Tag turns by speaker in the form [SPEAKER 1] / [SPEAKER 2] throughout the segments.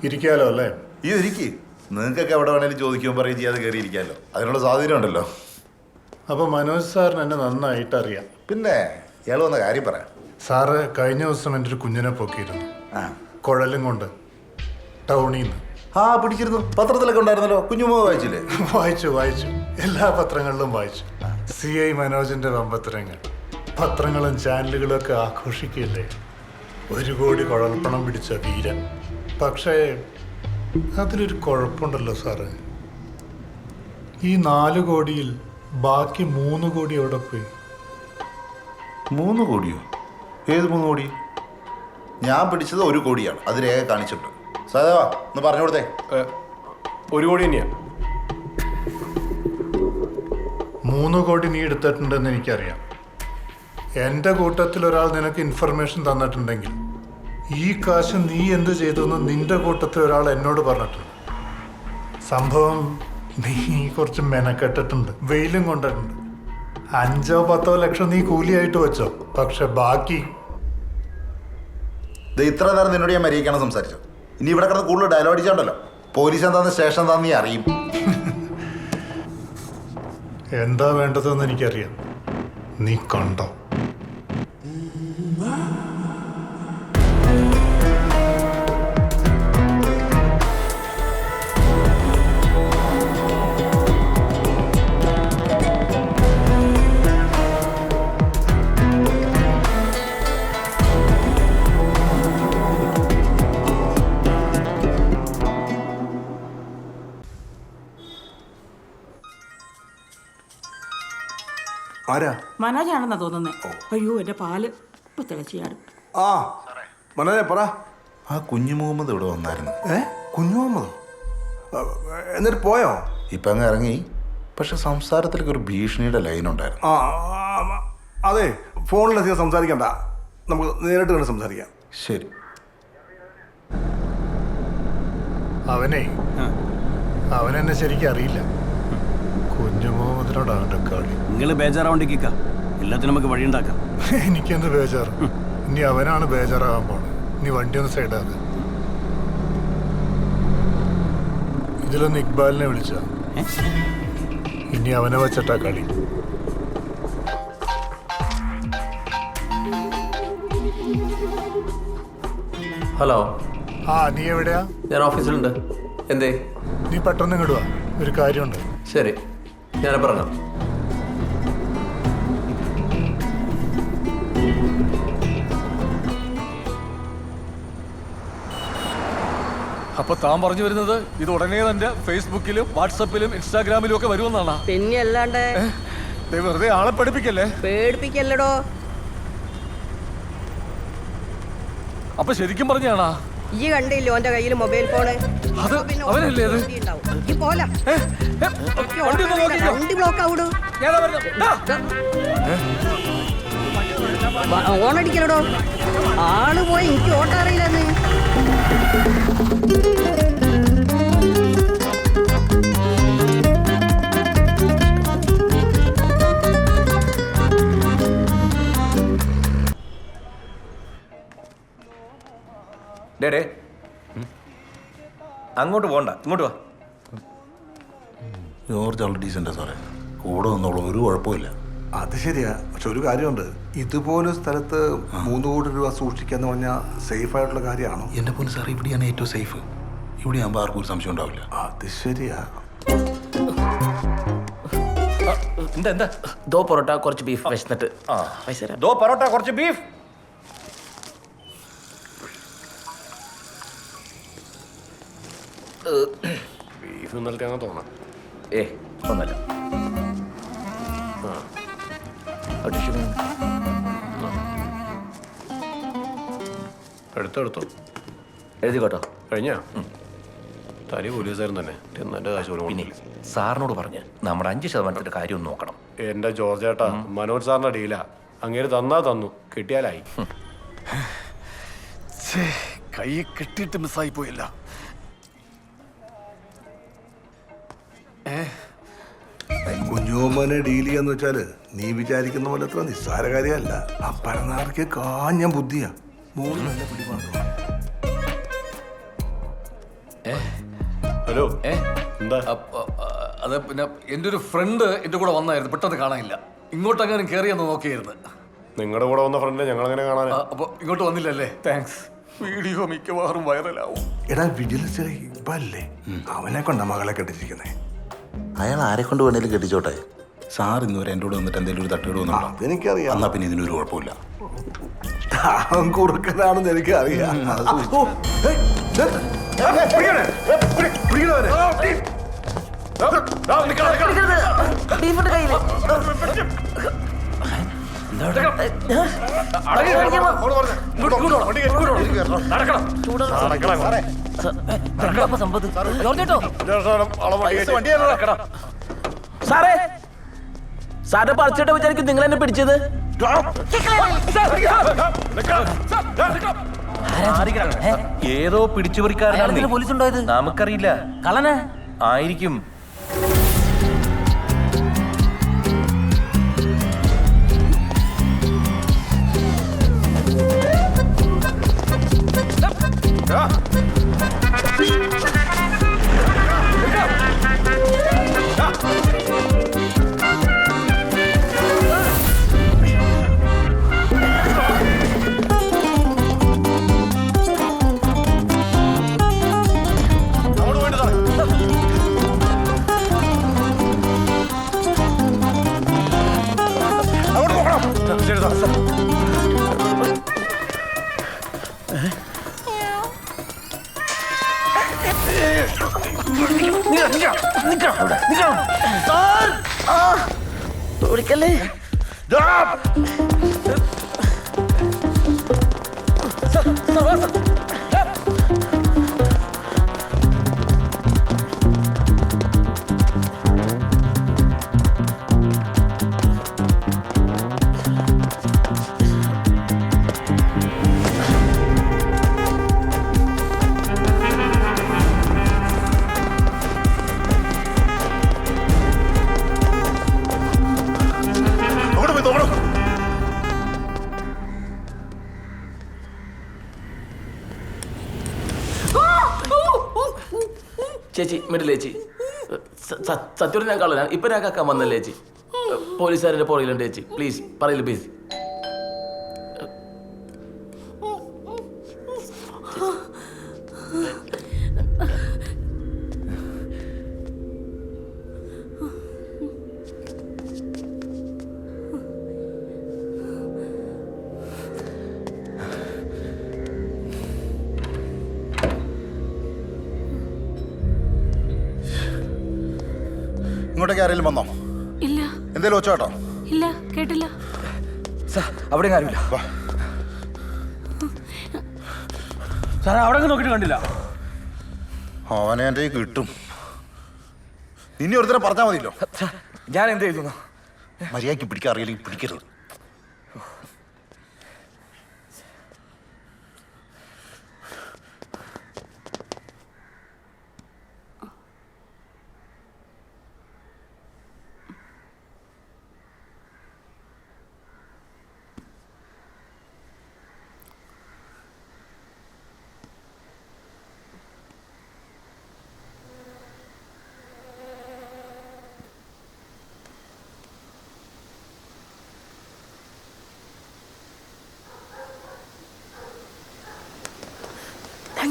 [SPEAKER 1] ഇരിക്കാലോ അല്ലേ?
[SPEAKER 2] ഈ ഇരിക്ക്. നിങ്ങൾക്കൊക്കെ എവിടെ വേണേലും ചോദിക്കുമ്പോൾ പറയും ചെയ്യാതെ കയറി ഇരിക്കാമല്ലോ. അതിനുള്ള സാധ്യത ഉണ്ടല്ലോ.
[SPEAKER 1] അപ്പോൾ മനോജ് സാറിന് എന്നെ നന്നായിട്ട് അറിയാം.
[SPEAKER 2] പിന്നെ ഇയാൾ വന്ന കാര്യം പറയാം.
[SPEAKER 1] സാറ് കഴിഞ്ഞ ദിവസം എൻ്റെ ഒരു കുഞ്ഞിനെ പൊക്കിയിരുന്നു, കുഴലും കൊണ്ട് ടൗണിൽ നിന്ന്.
[SPEAKER 2] പിടിച്ചിരുന്നു. പത്രത്തിലൊക്കെ ഉണ്ടായിരുന്നല്ലോ. കുഞ്ഞുമോ വായിച്ചില്ലേ?
[SPEAKER 1] വായിച്ചു. എല്ലാ പത്രങ്ങളിലും വായിച്ചു. CI മനോജിൻ്റെ വമ്പത്തരങ്ങൾ പത്രങ്ങളും ചാനലുകളും ഒക്കെ ആഘോഷിക്കില്ലേ. 1 കോടി കുഴൽപ്പണം പിടിച്ച വീരൻ. പക്ഷേ അതിലൊരു കുഴപ്പമുണ്ടല്ലോ സാറ്. ഈ 4 കോടിയിൽ ബാക്കി 3 കോടി എവിടെ പോയി?
[SPEAKER 2] 3 കോടിയോ? ഏത് 3 കോടി? ഞാൻ പിടിച്ചത് 1 കോടിയാണ്. അത് രേഖ കാണിച്ചിട്ടുണ്ട്. സഹദേവാ ഒന്ന് പറഞ്ഞു കൊടുത്തേ.
[SPEAKER 3] 1 കോടി തന്നെയാ.
[SPEAKER 1] 3 കോടി നീ എടുത്തിട്ടുണ്ടെന്ന് എനിക്കറിയാം. എൻ്റെ കൂട്ടത്തിൽ ഒരാൾ നിനക്ക് ഇൻഫർമേഷൻ തന്നിട്ടുണ്ടെങ്കിൽ ഈ കാശ് നീ എന്ത് ചെയ്തു എന്ന് നിന്റെ കൂട്ടത്തിൽ ഒരാൾ എന്നോട് പറഞ്ഞിട്ടുണ്ട്. സംഭവം നീ കുറച്ച് മെനക്കെട്ടിട്ടുണ്ട്, വെയിലും കൊണ്ടിട്ടുണ്ട്. 5-10 ലക്ഷം നീ കൂലിയായിട്ട് വെച്ചോ. പക്ഷെ ബാക്കി
[SPEAKER 2] ഇത്ര നേരം നിന്നോട് ഞാൻ മര്യാദയ്ക്കാണ് സംസാരിച്ചത്. ഇനി ഇവിടെ കിടന്ന് കൂടുതൽ ഡയലോഗ് അടിച്ചാണ്ടല്ലോ. പോലീസ് എന്താന്ന് സ്റ്റേഷൻ എന്താന്ന് നീ അറിയും.
[SPEAKER 1] എന്താ വേണ്ടതെന്ന് എനിക്കറിയാം. നീ കണ്ടോ?
[SPEAKER 4] ആരാ?
[SPEAKER 5] മനോജാണെന്നാ തോന്നുന്നേ. അയ്യോ എന്റെ പാല് ഇപ്പൊ തിളച്ചിയാടും.
[SPEAKER 4] മനോജെ പറ.
[SPEAKER 2] കുഞ്ഞു മുഹമ്മദ് ഇവിടെ വന്നായിരുന്നു.
[SPEAKER 4] കുഞ്ഞു മുഹമ്മദോ? എന്നിട്ട് പോയോ?
[SPEAKER 2] ഇപ്പം അങ്ങ് ഇറങ്ങി. പക്ഷെ സംസാരത്തിലേക്ക് ഒരു ഭീഷണിയുടെ ലൈൻ ഉണ്ടായിരുന്നു.
[SPEAKER 4] അതെ, ഫോണിലധികം സംസാരിക്കണ്ട, നമുക്ക് നേരിട്ട് കണ്ട് സംസാരിക്കാം.
[SPEAKER 2] ശരി.
[SPEAKER 1] അവനെന്നെ ശരിക്കും അറിയില്ല. കുഞ്ഞു മുഹമ്മദിനോട് അവൻ്റെ കളി.
[SPEAKER 6] നിങ്ങൾ ബേജാറാവണ്ടിക്ക, എല്ലാത്തിനും നമുക്ക് വഴിയുണ്ടാക്കാം.
[SPEAKER 1] എനിക്കെന്ത് ബേജാറ്? ഇനി അവനാണ് ബേജാറാകാൻ പോണത്. നീ വണ്ടി ഒന്ന് സൈഡാക്ക്. ഇതിലൊന്ന് ഇക്ബാലിനെ വിളിച്ച. ഇനി അവനെ വെച്ചിട്ടാ കളി.
[SPEAKER 3] ഹലോ.
[SPEAKER 1] നീ എവിടെയാ?
[SPEAKER 3] ഞാൻ ഓഫീസിലുണ്ട്. എന്തേ?
[SPEAKER 1] നീ പെട്ടെന്ന് ഇങ്ങോട്ട് വാ, ഒരു കാര്യമുണ്ട്.
[SPEAKER 3] ശരി, ഞാൻ പറഞ്ഞോ.
[SPEAKER 7] അപ്പൊ താൻ പറഞ്ഞു വരുന്നത് ഇത് ഉടനെ തന്നെ ഫേസ്ബുക്കിലും വാട്സപ്പിലും ഇൻസ്റ്റാഗ്രാമിലും ഒക്കെ വരുമെന്നാണ്?
[SPEAKER 5] പിന്നെ അല്ലാണ്ട്.
[SPEAKER 7] വെറുതെ ആളെ പഠിപ്പിക്കല്ലേ.
[SPEAKER 5] പേടിപ്പിക്കല്ലടോ.
[SPEAKER 7] അപ്പൊ ശരിക്കും പറഞ്ഞാണാ?
[SPEAKER 5] ഈ കണ്ടില്ലോ എന്റെ കയ്യിൽ മൊബൈൽ ഫോണ്.
[SPEAKER 7] അത് അവനല്ലേ അത്?
[SPEAKER 5] വണ്ടി ബ്ലോക്ക് ആവൂടോ. ഓണടിക്കലടോ. ആള് പോയി, എനിക്ക് ഓട്ടാറിയില്ലെന്ന്.
[SPEAKER 3] ഡേ അങ്ങോട്ട് പോകണ്ട, ഇങ്ങോട്ട് വാ.
[SPEAKER 2] ജോർജ് ആൾ ഡീസൻ്റാ സാറേ. കൂടെ നിന്നോളൂ, ഒരു കുഴപ്പമില്ല.
[SPEAKER 4] അത് ശരിയാ, പക്ഷെ ഒരു കാര്യമുണ്ട്. ഇതുപോലെ സ്ഥലത്ത് 3 കോടി രൂപ സൂക്ഷിക്കാന്ന് പറഞ്ഞാൽ സേഫ് ആയിട്ടുള്ള കാര്യമാണോ?
[SPEAKER 2] എൻ്റെ പോലെ സാർ ഇവിടെയാണ് ഏറ്റവും സേഫ്. ഇവിടെ ആകുമ്പോൾ ആർക്കും ഒരു സംശയം ഉണ്ടാവില്ല.
[SPEAKER 4] അത് ശരിയാ.
[SPEAKER 3] എന്താ?
[SPEAKER 8] ദോ പൊറോട്ട കുറച്ച് ബീഫ് വിശന്നിട്ട്.
[SPEAKER 3] ദോ പൊറോട്ട കുറച്ച് ബീഫ്.
[SPEAKER 7] ബീഫ് ഇന്നലത്തെ തോന്നാം.
[SPEAKER 8] ഒന്നല്ല.
[SPEAKER 7] എടുത്തോ
[SPEAKER 8] എഴുതിക്കോട്ടോ.
[SPEAKER 7] കഴിഞ്ഞാ തനി പോലീസുകാരൻ തന്നെ എന്നെ കാശ്
[SPEAKER 8] പിന്നെ സാറിനോട് പറഞ്ഞ് നമ്മുടെ 5% കാര്യം ഒന്ന് നോക്കണം.
[SPEAKER 7] എന്റെ ജോർജ് ചേട്ടാ, മനോജ് സാറിന്റെ ഡീലാ. അങ്ങേര് തന്നാ തന്നു, കിട്ടിയാലായി. കൈ കിട്ടിയിട്ട് മിസ്സായി പോയില്ല.
[SPEAKER 4] കുഞ്ഞുമ്മനെ ഡീൽ ചെയ്യാന്ന് വെച്ചാല് നീ വിചാരിക്കുന്ന പോലെ അത്ര നിസ്സാര കാര്യമല്ല. ആ പരനാർക്ക് കാഞ്ഞ ബുദ്ധിയാ. 3 നല്ല പിടിപാടും.
[SPEAKER 7] ഹലോ എന്താ? അത് പിന്നെ എൻ്റെ ഒരു ഫ്രണ്ട് എൻ്റെ കൂടെ വന്നായിരുന്നു, പെട്ടെന്ന് കാണാനില്ല. ഇങ്ങോട്ടെങ്ങാനും കയറിയെന്ന് നോക്കിയായിരുന്നു.
[SPEAKER 9] നിങ്ങളുടെ കൂടെ വന്ന ഫ്രണ്ട് ഞങ്ങൾ അങ്ങനെ കാണാൻ.
[SPEAKER 7] അപ്പൊ ഇങ്ങോട്ട് വന്നില്ലല്ലേ? താങ്ക്സ്. വീഡിയോ മിക്കവാറും വൈറലാവും.
[SPEAKER 4] എടാ വിജിലൻസ് ഇപ്പല്ലേ അവനെ കൊണ്ട മകളെ കെട്ടിച്ചിരിക്കുന്നേ.
[SPEAKER 2] അയാൾ ആരെ കൊണ്ട് വേണേലും കെട്ടിച്ചോട്ടെ. സാർ ഇന്നുവരെ എൻ്റെ കൂടെ വന്നിട്ട് എന്തെങ്കിലും ഒരു തട്ടുകേട് വന്നുണ്ടോ?
[SPEAKER 4] എനിക്കറിയാം.
[SPEAKER 2] എന്നാ പിന്നെ ഇതിനൊരു കുഴപ്പമില്ല.
[SPEAKER 4] അവൻ കുറുക്കനാണെന്ന് എനിക്കറിയാം.
[SPEAKER 6] സാറേ സാറിന്റെ പറിച്ചിട്ട് വിചാരിക്കും നിങ്ങൾ എന്നെ പിടിച്ചത്.
[SPEAKER 8] ഏതോ പിടിച്ചുപറിക്കാരനാണ്.
[SPEAKER 6] പോലീസ് ഉണ്ടോ? ഇത്
[SPEAKER 8] നമുക്കറിയില്ല.
[SPEAKER 6] കള്ളന്
[SPEAKER 8] ആയിരിക്കും.
[SPEAKER 6] ഓടിക്കല്ലേ. ചേച്ചി മിഡിൽ ചേച്ചി, സത്യം ഞാൻ കള്ളനാ. ഇപ്പൊ ഞാൻ കക്കാൻ വന്നല്ലേ ചേച്ചി? പോലീസുകാരുടെ പുറകിലുണ്ട് ചേച്ചി. പ്ലീസ് പറയില്ല പ്ലീസ്.
[SPEAKER 2] ഇങ്ങോട്ടേക്ക് ആരെങ്കിലും വന്നോ?
[SPEAKER 5] ഇല്ല.
[SPEAKER 2] എന്തേലും ഒച്ച കേട്ടോ?
[SPEAKER 5] ഇല്ല, കേട്ടില്ല.
[SPEAKER 3] അവിടെ കാര്യമില്ല.
[SPEAKER 6] സാറേ അവിടെ നോക്കിട്ട് കണ്ടില്ല.
[SPEAKER 2] അവനെ എൻ്റെ കിട്ടും. നിന്നെ ഒരുത്തരം പറഞ്ഞാൽ മതിയല്ലോ.
[SPEAKER 3] ഞാൻ എന്ത് ചെയ്തു?
[SPEAKER 2] മര്യാദയ്ക്ക് പിടിക്കാൻ അറിയില്ലെങ്കിൽ പിടിക്കരുത്.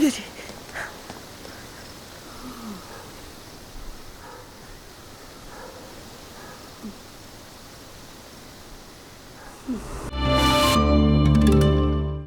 [SPEAKER 6] ചേച്ചി